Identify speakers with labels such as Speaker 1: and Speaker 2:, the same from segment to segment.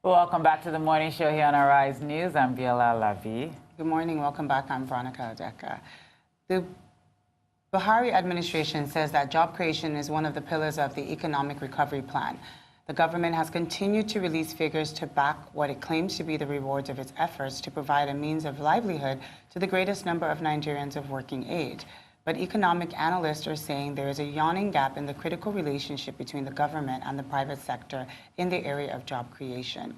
Speaker 1: Welcome back to the morning show here on Arise News. I'm Viola Lavi.
Speaker 2: Good morning. Welcome back. I'm Veronica Odeka. The Buhari administration says that job creation is one of the pillars of the economic recovery plan. The government has continued to release figures to back what it claims to be the rewards of its efforts to provide a means of livelihood to the greatest number of Nigerians of working age. But economic analysts are saying there is a yawning gap in the critical relationship between the government and the private sector in the area of job creation.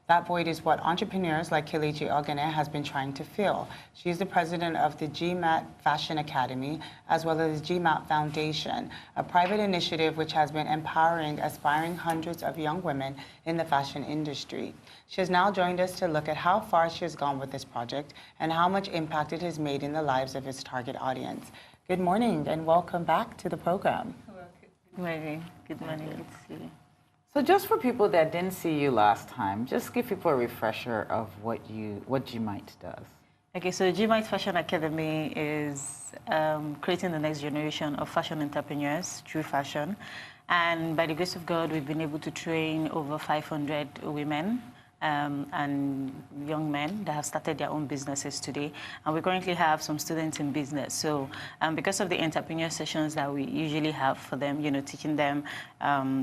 Speaker 2: That void is what entrepreneurs like Kelechi Ogene has been trying to fill. She is the president of the GMYT Fashion Academy, as well as the GMYT Foundation, a private initiative which has been empowering aspiring hundreds of young women in the fashion industry. She has now joined us to look at how far she has gone with this project and how much impact it has made in the lives of its target audience. Good morning and welcome back to the program.
Speaker 3: Good morning. Good morning. Good to see you.
Speaker 1: So just for people that didn't see you last time, just give people a refresher of what GMYT does.
Speaker 3: Okay, so GMYT Fashion Academy is creating the next generation of fashion entrepreneurs through fashion. And by the grace of God, we've been able to train over 500 women and young men that have started their own businesses today. And we currently have some students in business. So because of the entrepreneur sessions that we usually have for them, you know, teaching them,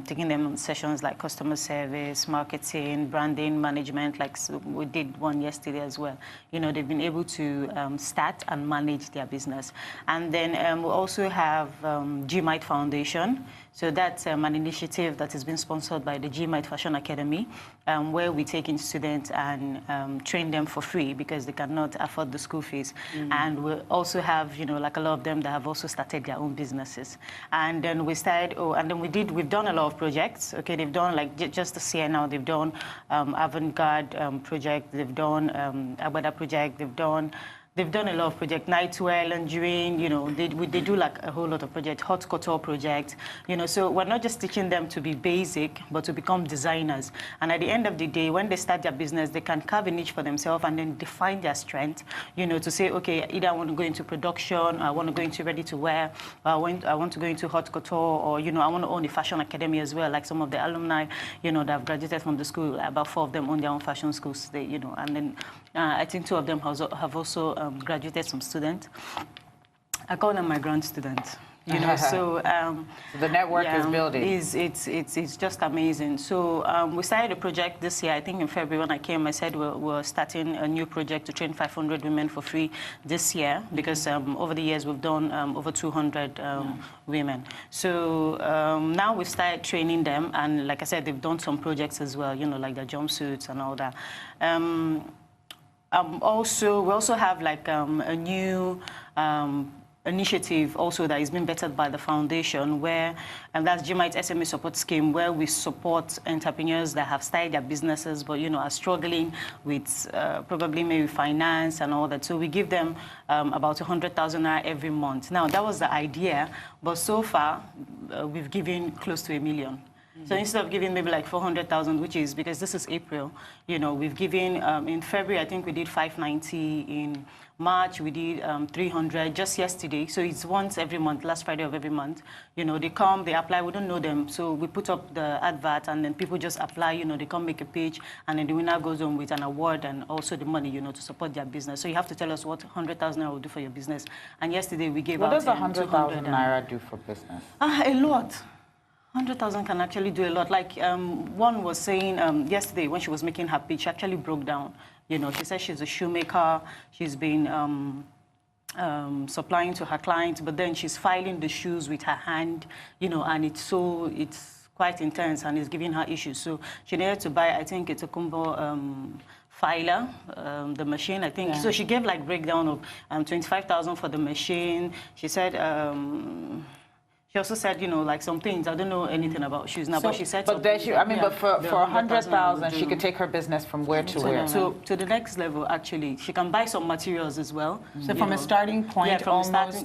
Speaker 3: taking them on sessions like customer service, marketing, branding, management, like so we did one yesterday as well. You know, they've been able to start and manage their business. And then we also have GMYT Foundation. So that's an initiative that has been sponsored by the GMYT Fashion Academy, where we take in students and train them for free because they cannot afford the school fees. And we also have, you know, like a lot of them that have also started their own businesses. And then we started, we've done a lot of projects. Okay, they've done like just this year now, they've done Avant-Garde project, they've done Agbada project, They've done a lot of projects, nightwear, lingerie, you know, they do like a whole lot of projects, hot couture projects, you know, so we're not just teaching them to be basic, but to become designers. And at the end of the day, when they start their business, they can carve a niche for themselves and then define their strength, you know, to say, okay, either I want to go into production, I want to go into ready to wear, I want to go into hot couture, or, you know, I want to own a fashion academy as well, like some of the alumni, you know, that have graduated from the school, about 4 of them own their own fashion schools, you know, and then I think 2 of them have also graduated some students. I call them my grand students. You know, so
Speaker 1: the network is building.
Speaker 3: It's just amazing. So we started a project this year. I think in February when I came, I said we're starting a new project to train 500 women for free this year because over the years we've done over 200 women. So now we've started training them, and like I said, they've done some projects as well. You know, like their jumpsuits and all that. We also have like a new initiative also that is being vetted by the foundation, where, and that's GMYT SME support scheme, where we support entrepreneurs that have started their businesses, but, you know, are struggling with probably maybe finance and all that. So we give them about 100,000 naira every month. Now, that was the idea, but so far, we've given close to 1 million. So instead of giving maybe like 400,000, which is, because this is April, you know, we've given, in February, I think we did 590, in March, we did 300 just yesterday. So it's once every month, last Friday of every month. You know, they come, they apply, we don't know them. So we put up the advert and then people just apply, you know, they come make a page and then the winner goes on with an award and also the money, you know, to support their business. So you have to tell us what 100,000 naira will do for your business. And yesterday we gave out
Speaker 1: What does 100,000 naira do for business?
Speaker 3: A lot. 100,000 can actually do a lot. Like one was saying yesterday when she was making her pitch, she actually broke down. You know, she said she's a shoemaker. She's been supplying to her clients, but then she's filing the shoes with her hand, you know, and it's quite intense and it's giving her issues. So she needed to buy, I think it's a combo filer, the machine, I think. Yeah. So she gave like breakdown of 25,000 for the machine. She said, she also said, you know, like some things, I don't know anything about shoes now, but she said...
Speaker 1: But then but for 100,000, she could take her business from where to where?
Speaker 3: So to the next level, actually. She can buy some materials as well.
Speaker 2: So from a starting point,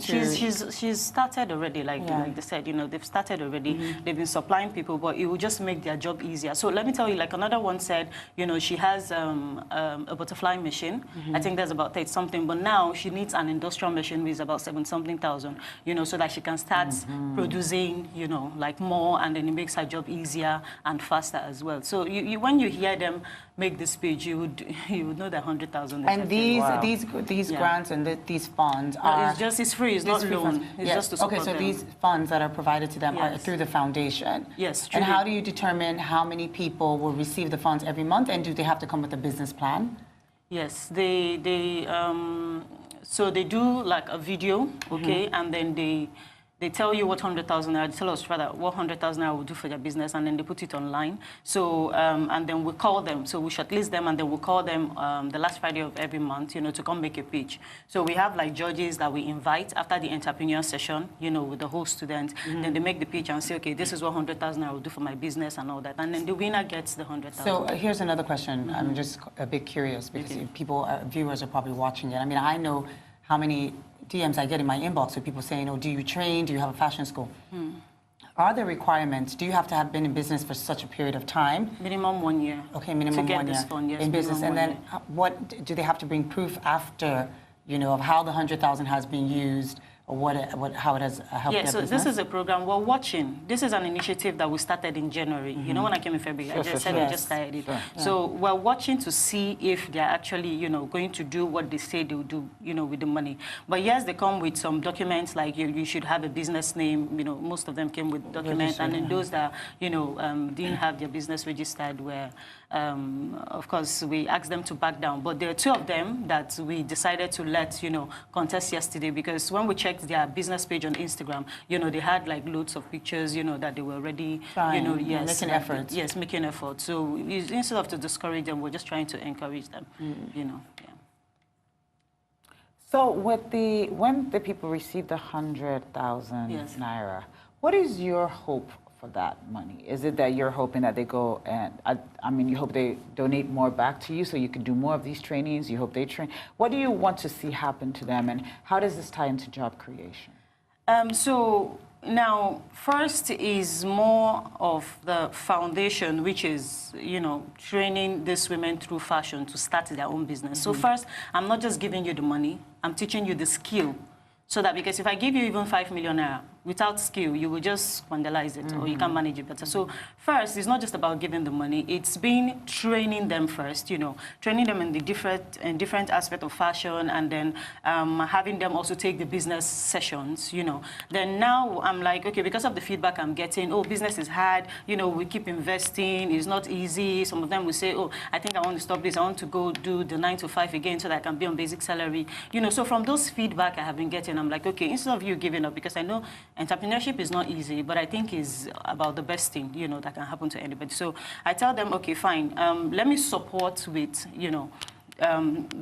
Speaker 3: she's started already, like they said, you know, they've started already. They've been supplying people, but it will just make their job easier. So let me tell you, like another one said, you know, she has a butterfly machine. I think that's about 30-something, but now she needs an industrial machine, which is about 7-something thousand, you know, so that she can start producing, you know, like more, and then it makes her job easier and faster as well. So when you hear them make this speech, you would know that 100,000.
Speaker 2: And these grants and these funds are
Speaker 3: it's free. It's not loan. It's just to support them.
Speaker 2: These funds that are provided to them are through the foundation.
Speaker 3: Yes.
Speaker 2: And how do you determine how many people will receive the funds every month, and do they have to come with a business plan?
Speaker 3: Yes, so they do like a video, okay, and then they tell you what 100,000 naira, they tell us rather what 100,000 naira will do for their business, and then they put it online. So, and then we call them. So we shortlist them, and then we call them the last Friday of every month, you know, to come make a pitch. So we have like judges that we invite after the entrepreneur session, you know, with the whole student. Then they make the pitch and say, okay, this is what 100,000 naira will do for my business and all that. And then the winner gets the 100,000.
Speaker 2: So here's another question. I'm just a bit curious because viewers are probably watching it. I mean, I know how many DMs I get in my inbox with people saying, oh, do you train? Do you have a fashion school? Are there requirements? Do you have to have been in business for such a period of time?
Speaker 3: Minimum 1 year.
Speaker 2: Okay, minimum 1 year
Speaker 3: fund, yes,
Speaker 2: in business. And then what do they have to bring proof after, you know, of how the 100,000 has been used, or how it has helped their business?
Speaker 3: This is a program we're watching. This is an initiative that we started in January. You know, when I came in February, I just said we just started it. So we're watching to see if they're actually, you know, going to do what they say they'll do, you know, with the money. But yes, they come with some documents, like you should have a business name. You know, most of them came with documents, and then those that, you know, didn't have their business registered were, of course, we asked them to back down. But there are 2 of them that we decided to let, you know, contest yesterday, because when we checked their business page on Instagram, you know, they had like loads of pictures, you know, that they were already, you know,
Speaker 2: making efforts.
Speaker 3: Yes, making effort. So instead of to discourage them, we're just trying to encourage them, you know.
Speaker 1: So when the people receive the 100,000 naira, what is your hope for that money? Is it that you're hoping that they go and, I mean, you hope they donate more back to you so you can do more of these trainings? You hope they train? What do you want to see happen to them, and how does this tie into job creation?
Speaker 3: So now, first is more of the foundation, which is, you know, training these women through fashion to start their own business. So first, I'm not just giving you the money, I'm teaching you the skill. So that, because if I give you even 5 million naira, without skill, you will just vandalize it, or you can't manage it better. So first, it's not just about giving the money, it's been training them first, you know, training them in the different aspect of fashion, and then having them also take the business sessions, you know. Then now I'm like, okay, because of the feedback I'm getting, oh, business is hard, you know, we keep investing, it's not easy. Some of them will say, oh, I think I want to stop this, I want to go do the 9 to 5 again so that I can be on basic salary. You know, so from those feedback I have been getting, I'm like, okay, instead of you giving up, because I know entrepreneurship is not easy, but I think is about the best thing, you know, that can happen to anybody. So I tell them, okay, fine, let me support with, you know,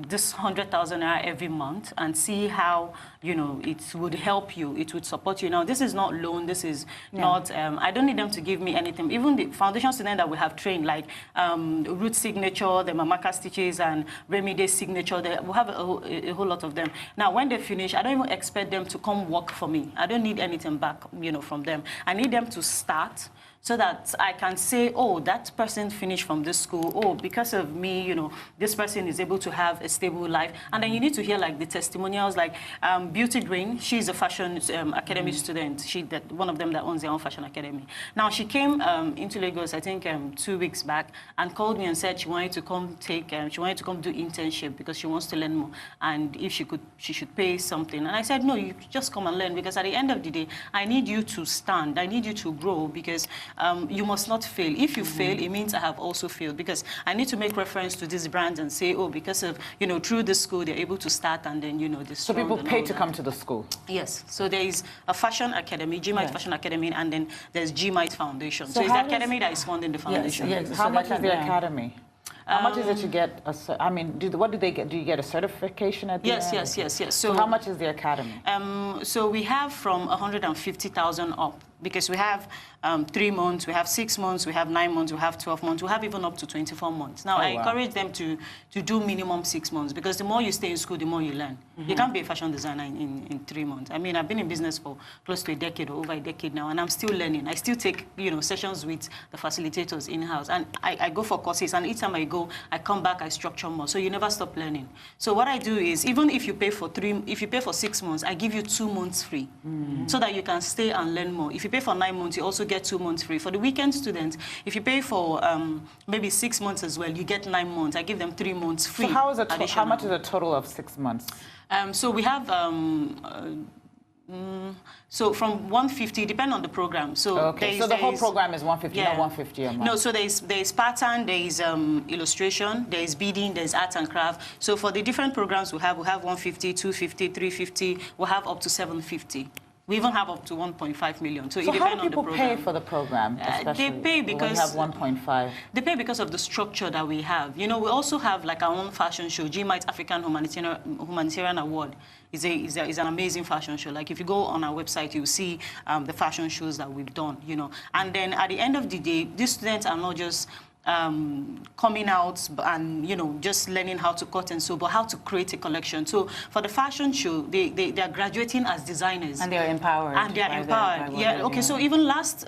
Speaker 3: this 100,000 naira every month, and see how, you know, it would help you, it would support you. Now, this is not loan, this is not, I don't need them to give me anything. Even the foundation students that we have trained, like Ruth Signature, the Mamaka Stitches, and Remy's Signature, we have a whole lot of them. Now, when they finish, I don't even expect them to come work for me. I don't need anything back, you know, from them. I need them to start, so that I can say, oh, that person finished from this school. Oh, because of me, you know, this person is able to have a stable life. And then you need to hear like the testimonials, like Beauty Green. She's a fashion academy student. One of them that owns their own fashion academy. Now she came into Lagos, I think 2 weeks back, and called me and said she wanted to come she wanted to come do internship because she wants to learn more. And if she could, she should pay something. And I said, no, you just come and learn, because at the end of the day, I need you to stand. I need you to grow, because you must not fail. If you fail, it means I have also failed, because I need to make reference to these brands and say, oh, because of, you know, through the school, they're able to start, and then, you know, this.
Speaker 1: So people pay to come to the school?
Speaker 3: Yes. So there is a fashion academy, GMYT Fashion Academy, and then there's GMYT Foundation. So it's the academy that is funding the foundation.
Speaker 1: Yes. How much is the academy? How much is it to get I mean, what do they get? Do you get a certification at the end?
Speaker 3: Yes.
Speaker 1: So how much is the academy?
Speaker 3: So we have from 150,000 up. because we have 3 months, we have 6 months, we have 9 months, we have 12 months, we have even up to 24 months. Now, I encourage them to do minimum 6 months, because the more you stay in school, the more you learn. You can't be a fashion designer in 3 months. I mean, I've been in business for close to a decade or over a decade now, and I'm still learning. I still take, sessions with the facilitators in-house, and I go for courses, and each time I go, I come back, I structure more. So you never stop learning. So what I do is, even if you pay for 6 months, I give you 2 months free, so that you can stay and learn more. If you pay for 9 months, you also get 2 months free. For the weekend students, if you pay for maybe 6 months as well, you get 9 months. I give them 3 months free.
Speaker 1: So how much is a total of 6 months?
Speaker 3: So we have so from 150, depending on the program. So
Speaker 1: okay, so the whole program is 150, not 150 a month.
Speaker 3: No, so there's pattern, there's illustration, there's beading, there's art and craft. So for the different programs we have 150, 250, 350, we'll have up to 750. We even have up to 1.5 million. So it depends on the program.
Speaker 1: How do people pay for the program, especially
Speaker 3: they pay because
Speaker 1: when you have 1.5?
Speaker 3: They pay because of the structure that we have. We also have like our own fashion show. GMYT African Humanitarian Award is an amazing fashion show. Like if you go on our website, you'll see the fashion shows that we've done. And then at the end of the day, these students are not just coming out and just learning how to cut and sew, but how to create a collection. So for the fashion show, they are graduating as designers,
Speaker 2: and they are empowered.
Speaker 3: And they are empowered. Yeah. Okay. So even last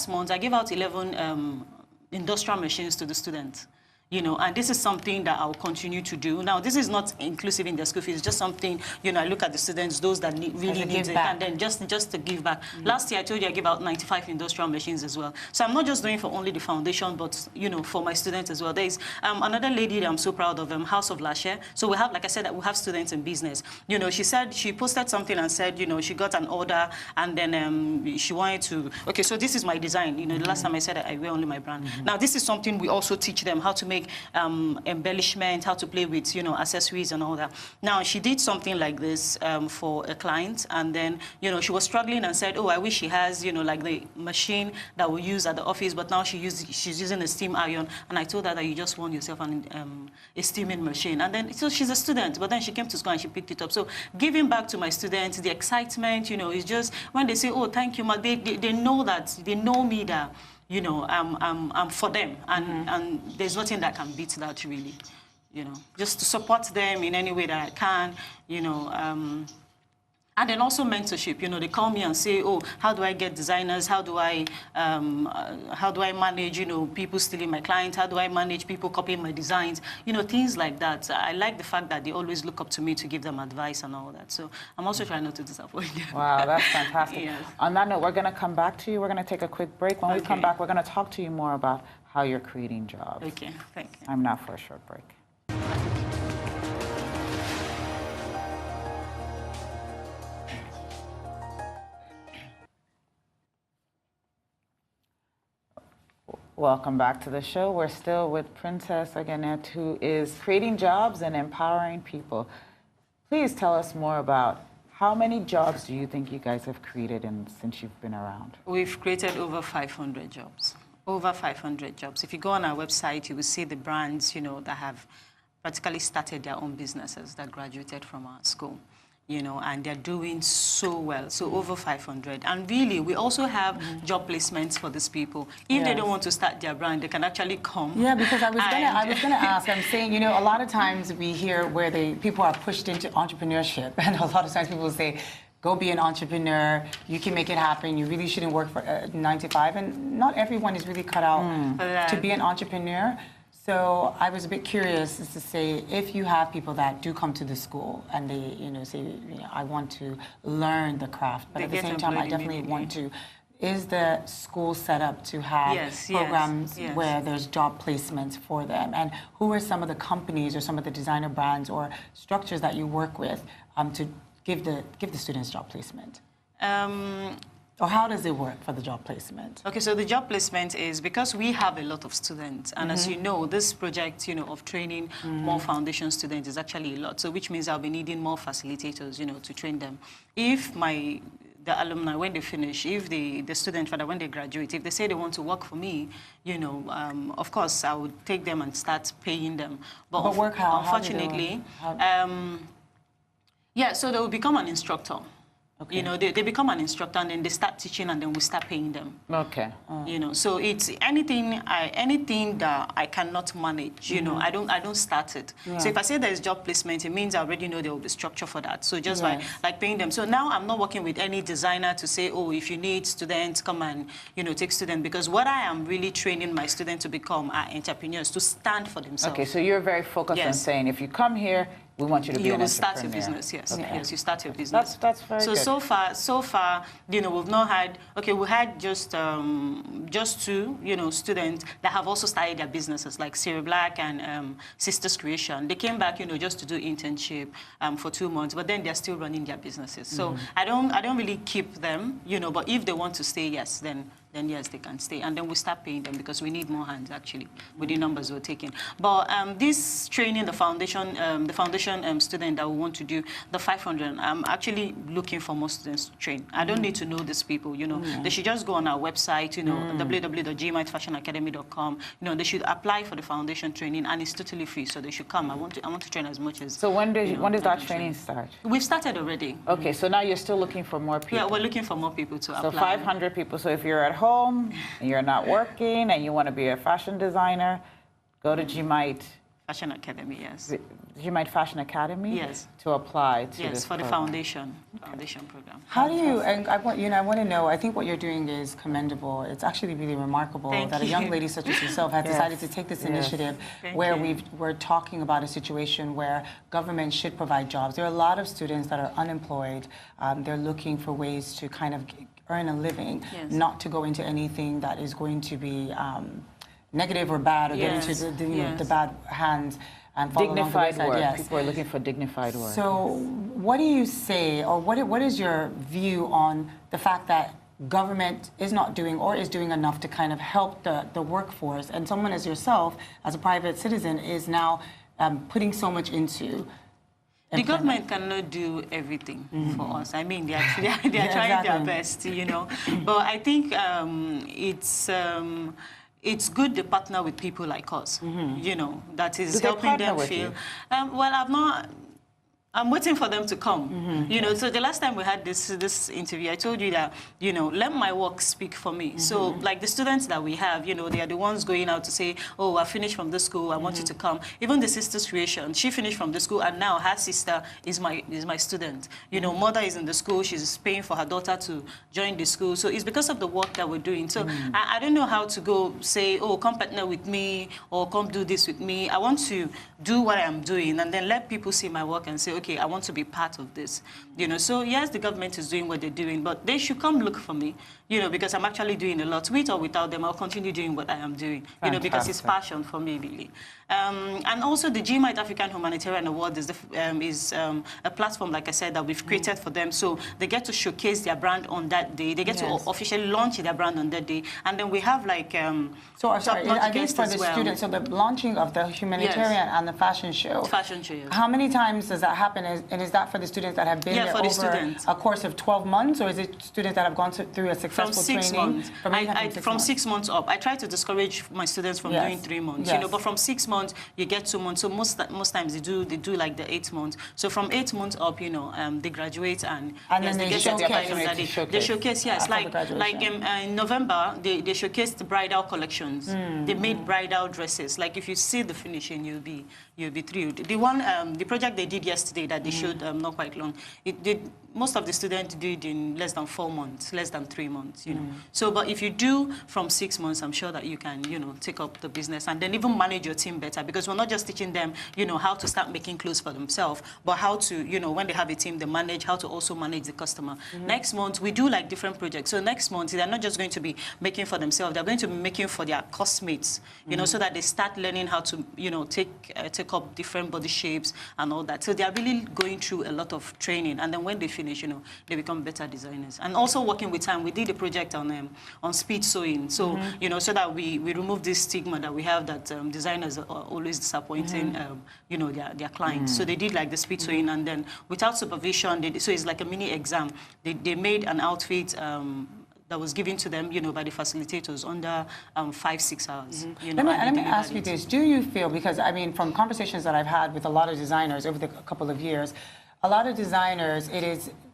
Speaker 3: month, I gave out 11 industrial machines to the students. And this is something that I'll continue to do. Now, this is not inclusive in their school fees. It's just something, I look at the students, those that really need it, and then just to give back. Last year, I told you I gave out 95 industrial machines as well. So I'm not just doing for only the foundation, but, for my students as well. There's another lady that I'm so proud of, House of Lashe. So we have, like I said, we have students in business. She posted something and said, she got an order, and then she wanted to, okay, so this is my design. The last time I said I wear only my brand. Now, this is something we also teach them, how to make embellishment, how to play with, accessories and all that. Now, she did something like this for a client, and then, she was struggling and said, oh, I wish she has, like the machine that we use at the office, but now she's using a steam iron, and I told her that you just want yourself a steaming machine. And then, so she's a student, but then she came to school and she picked it up. So giving back to my students, the excitement, is just, when they say, oh, thank you, Ma, they know that, they know me that, I'm for them, and there's nothing that can beat that, really. Just to support them in any way that I can, and then also mentorship. They call me and say, oh, how do I get designers? How do I manage, people stealing my clients? How do I manage people copying my designs? Things like that. I like the fact that they always look up to me to give them advice and all that. So I'm also trying not to disappoint them.
Speaker 1: Wow, that's fantastic.
Speaker 3: Yes.
Speaker 1: On that note, we're going to come back to you. We're going to take a quick break. When we come back, we're going to talk to you more about how you're creating jobs.
Speaker 3: Okay, thank you.
Speaker 1: I'm now for a short break. Welcome back to the show. We're still with Princess Aganet, who is creating jobs and empowering people. Please tell us more about how many jobs do you think you guys have created since you've been around?
Speaker 3: We've created over 500 jobs. Over 500 jobs. If you go on our website, you will see the brands, that have practically started their own businesses that graduated from our school. And they're doing so well, so over 500. And really, we also have job placements for these people. If they don't want to start their brand, they can actually come.
Speaker 2: Yeah, because I was gonna ask. I'm saying, a lot of times we hear where people are pushed into entrepreneurship, and a lot of times people say, go be an entrepreneur, you can make it happen, you really shouldn't work for 9 to 5. And not everyone is really cut out to be an entrepreneur. So I was a bit curious as to say, if you have people that do come to the school and they, say, I want to learn the craft, but at the same time, I definitely want to. Is the school set up to have programs where there's job placements for them? And who are some of the companies or some of the designer brands or structures that you work with to give the students job placement? Or how does it work for the job placement?
Speaker 3: Okay, so the job placement is because we have a lot of students, and as you know, this project, of training more foundation students is actually a lot. So which means I'll be needing more facilitators, to train them. If the alumni, when they finish, if the students, rather, when they graduate, if they say they want to work for me, of course, I would take them and start paying them. But
Speaker 2: work how?
Speaker 3: Unfortunately, so they will become an instructor. You know, they become an instructor and then they start teaching and then we start paying them.
Speaker 1: Okay.
Speaker 3: You know, so it's anything that I cannot manage, you know, I don't start it.
Speaker 2: Yeah.
Speaker 3: So if I say there's job placement, it means I already know there will be structure for that. So just by like paying them. So now I'm not working with any designer to say, oh, if you need students, come and, you know, take students. Because what I am really training my students to become are entrepreneurs, to stand for themselves.
Speaker 1: Okay, so you're very focused on saying, if you come here, we want you to be an entrepreneur.
Speaker 3: You will start your business, yes.
Speaker 1: Okay.
Speaker 3: Yes, you start your business.
Speaker 1: That's very good.
Speaker 3: So far, you know, we've not had, we had just two, you know, students that have also started their businesses, like Siri Black and Sisters Creation. They came back, you know, just to do internship for 2 months, but then they're still running their businesses. So I don't really keep them, you know, but if they want to stay, yes, then yes, they can stay. And then we start paying them because we need more hands, actually, with the numbers we're taking. But this training, the foundation student that we want to do, the 500, I'm actually looking for more students to train. I don't need to know these people, you know. They should just go on our website, you know, www.gmytfashionacademy.com. You know, they should apply for the foundation training, and it's totally free, so they should come. I want to train as much as.
Speaker 1: So when does that training start?
Speaker 3: We've started already.
Speaker 1: Okay, so now you're still looking for more people.
Speaker 3: Yeah, we're looking for more people to apply.
Speaker 1: So 500 people. So if you're at home and you're not working and you want to be a fashion designer, go to GMYT.
Speaker 3: Fashion Academy, yes.
Speaker 1: GMYT Fashion Academy?
Speaker 3: Yes.
Speaker 1: To apply to
Speaker 3: yes,
Speaker 1: this
Speaker 3: for the
Speaker 1: program.
Speaker 3: foundation program.
Speaker 2: How do you, and I want to know, I think what you're doing is commendable. It's actually really remarkable that a young lady such as yourself has decided to take this initiative where we're talking about a situation where government should provide jobs. There are a lot of students that are unemployed. They're looking for ways to kind of earn a living, not to go into anything that is going to be negative or bad or get into the bad hands and follow
Speaker 1: dignified
Speaker 2: along the
Speaker 1: work. People are looking for dignified work.
Speaker 2: So what do you say, or what is your view on the fact that government is not doing or is doing enough to kind of help the workforce, and someone as yourself, as a private citizen, is now putting so much into
Speaker 3: the government cannot do everything for us. I mean, they are trying their best, you know. But I think it's good to partner with people like us, you know, that is helping them feel. Well, I'm waiting for them to come, you know. So the last time we had this interview, I told you that, you know, let my work speak for me. So like the students that we have, you know, they are the ones going out to say, oh, I finished from this school, I want you to come. Even the Sisters Creation, she finished from the school, and now her sister is my student. You know, mother is in the school, she's paying for her daughter to join the school. So it's because of the work that we're doing. So I don't know how to go say, oh, come partner with me, or come do this with me. I want to do what I'm doing, and then let people see my work and say, okay, I want to be part of this, you know. So yes, the government is doing what they're doing, but they should come look for me, you know, because I'm actually doing a lot. With or without them, I'll continue doing what I am doing, you know, because it's passion for me, really. And also the GMYT African Humanitarian Award is a platform, like I said, that we've created for them. So they get to showcase their brand on that day. They get to officially launch their brand on that day. And then we have like
Speaker 2: so sorry, are these for the students? So the launching of the humanitarian and the fashion show.
Speaker 3: Fashion show, yes.
Speaker 2: How many times does that happen? And is that for the students that have been there over a course of 12 months, or is it students that have gone through a successful training?
Speaker 3: From 6 months up. I try to discourage my students from doing 3 months, you know, but from 6 months you get 2 months. So most times they do like the 8 months. So from 8 months up, you know, they graduate and
Speaker 2: then they
Speaker 3: get
Speaker 2: showcase.
Speaker 3: They showcase, yes. Like in November, they showcased the bridal collections. They made bridal dresses. Like if you see the finishing, you'll be thrilled. The project they did yesterday that they showed not quite long, most of the students did in less than 4 months, less than 3 months, you know. So, but if you do from 6 months, I'm sure that you can, you know, take up the business and then even manage your team better, because we're not just teaching them, you know, how to start making clothes for themselves, but how to, you know, when they have a team, they manage how to also manage the customer. Next month, we do like different projects. So next month, they're not just going to be making for themselves, they're going to be making for their classmates, you know, so that they start learning how to, you know, take up different body shapes and all that. So they are really going through a lot of training, and then when they finish, you know, they become better designers. And also working with time, we did a project on speed sewing. So, you know, so that we remove this stigma that we have that designers are always disappointing, you know, their clients. So they did like the speed sewing, and then without supervision, so it's like a mini exam. They made an outfit that was given to them, you know, by the facilitators under 5-6 hours. You know,
Speaker 2: let me ask you this. Do you feel, because I mean, from conversations that I've had with a lot of designers over the couple of years, a lot of designers,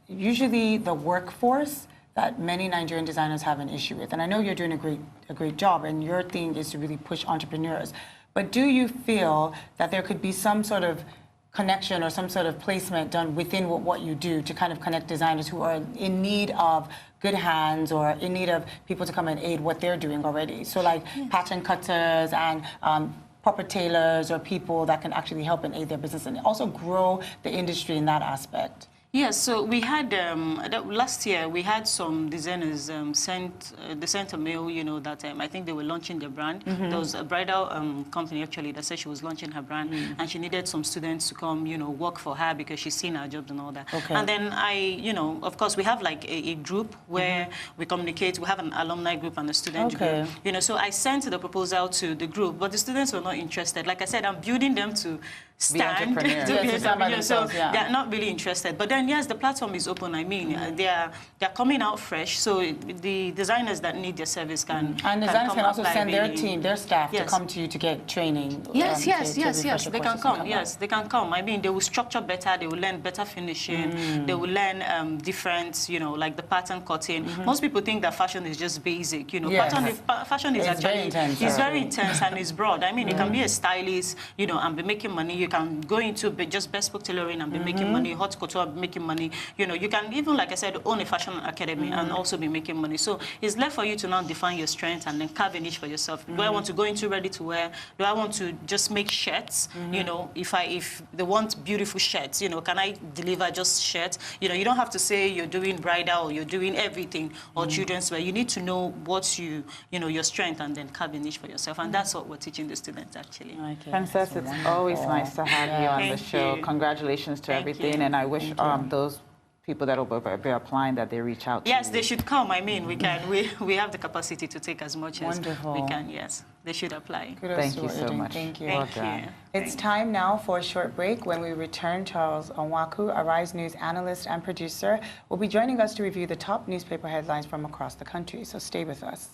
Speaker 2: usually the workforce that many Nigerian designers have an issue with. And I know you're doing a great job, and your thing is to really push entrepreneurs. But do you feel that there could be some sort of connection or some sort of placement done within what you do to kind of connect designers who are in need of good hands or in need of people to come and aid what they're doing already? So like pattern cutters and proper tailors or people that can actually help and aid their business and also grow the industry in that aspect.
Speaker 3: Yes, so we had, last year, we had some designers they sent a mail, you know, that I think they were launching their brand. There was a bridal company, actually, that said she was launching her brand, and she needed some students to come, you know, work for her because she's seen her jobs and all that.
Speaker 2: Okay.
Speaker 3: And then you know, of course, we have like a group where we communicate. We have an alumni group and a student group. You know, so I sent the proposal to the group, but the students were not interested. Like I said, I'm building them to stand to be entrepreneurs, so they're not really interested. But then, yes, the platform is open. I mean, they're coming out fresh, so the designers that need their service can
Speaker 2: and designers can also send their
Speaker 3: really.
Speaker 2: team, their staff to come to you to get training.
Speaker 3: Yes, they can come. Yes, they can come. I mean, they will structure better. They will learn better finishing. They will learn different, you know, like the pattern cutting. Most people think that fashion is just basic. You know, fashion is actually very intense and it's broad. I mean, you can be a stylist, you know, and be making money. You can go into just bespoke tailoring and be making money, haute couture, be making money. You know, you can even, like I said, own a fashion academy and also be making money. So it's left for you to now define your strength and then carve a niche for yourself. Do I want to go into ready to wear? Do I want to just make shirts? You know, if they want beautiful shirts, you know, can I deliver just shirts? You know, you don't have to say you're doing bridal or you're doing everything or children's wear. You need to know what you know, your strength and then carve a niche for yourself. And that's what we're teaching the students, actually.
Speaker 1: Princess, it's always nice to have you on the show. Congratulations to everything, and I wish those people that will be applying that they reach out to
Speaker 3: Yes,
Speaker 1: you.
Speaker 3: they should come. I mean, we have the capacity to take as much as we can. Yes, they should apply.
Speaker 2: Kudos
Speaker 1: Thank you so much.
Speaker 2: Thank you.
Speaker 3: Thank you.
Speaker 2: It's time now for a short break. When we return, Charles Onwaku, Arise News analyst and producer, will be joining us to review the top newspaper headlines from across the country. So stay with us.